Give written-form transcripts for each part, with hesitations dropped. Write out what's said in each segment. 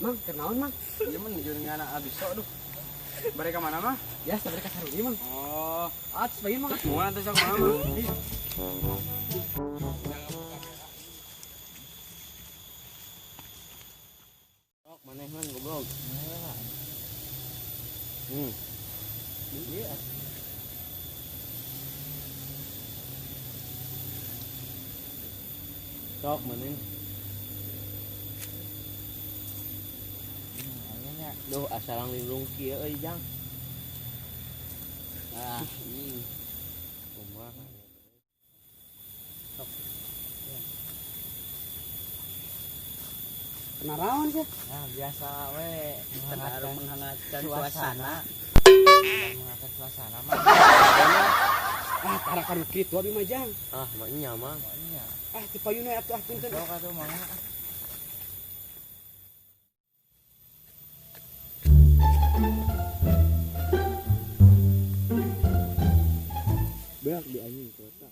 Mang, kenaon Mang? Iya mah jeung anak Abiso aduh. Mereka mana mah? Ya, sabari ka saruni Mang. Oh, Sebagian Mang. mual teh sok mah. Sok manehan goblok. Iya. Sok maneh. Duh, asalang linglung kieu euy Jang. Ah, ini. Kumaha. Kenaraon sih? Nah, biasa we Menghangatkan suasana. Menghangatkan suasana mah. Tara kanu kitu abi mah Jang. Ah, mah nya mah. Pokoknya. Ti payuna atuh punten. Sok atuh mangga. Beak di anjing kota.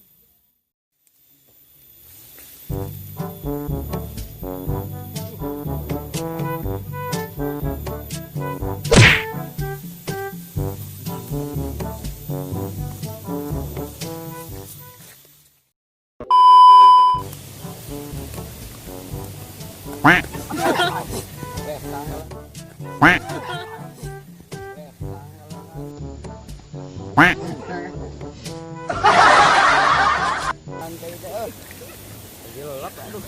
Santai teh euy. Lagi lelap aduh.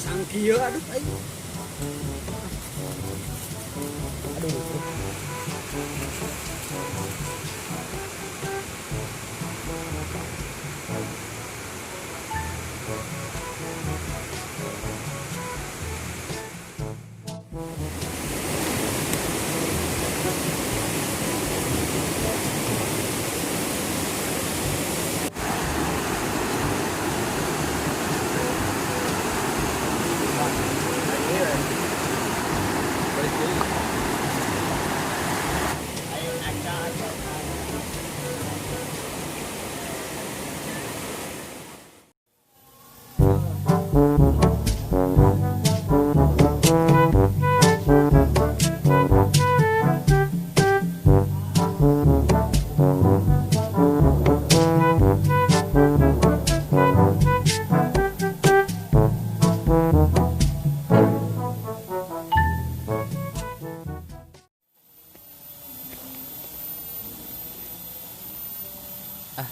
Sang kieu aduh ai.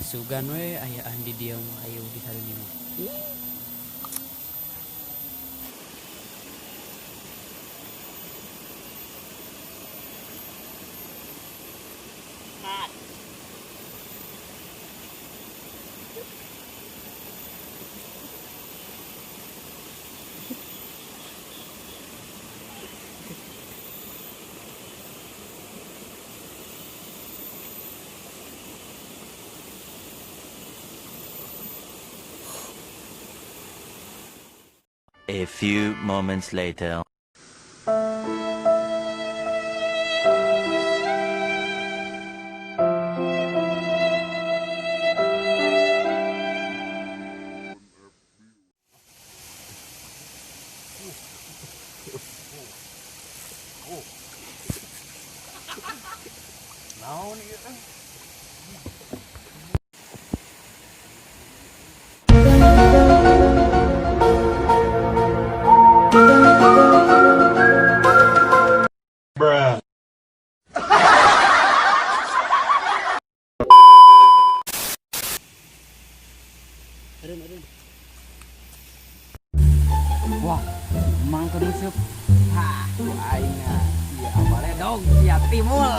Sugan we aya andi dieu ayo di saruni mah. A few moments later. Naon ieu? Wah, emang kedusuk. Hah, aing ya boleh dong siap timul.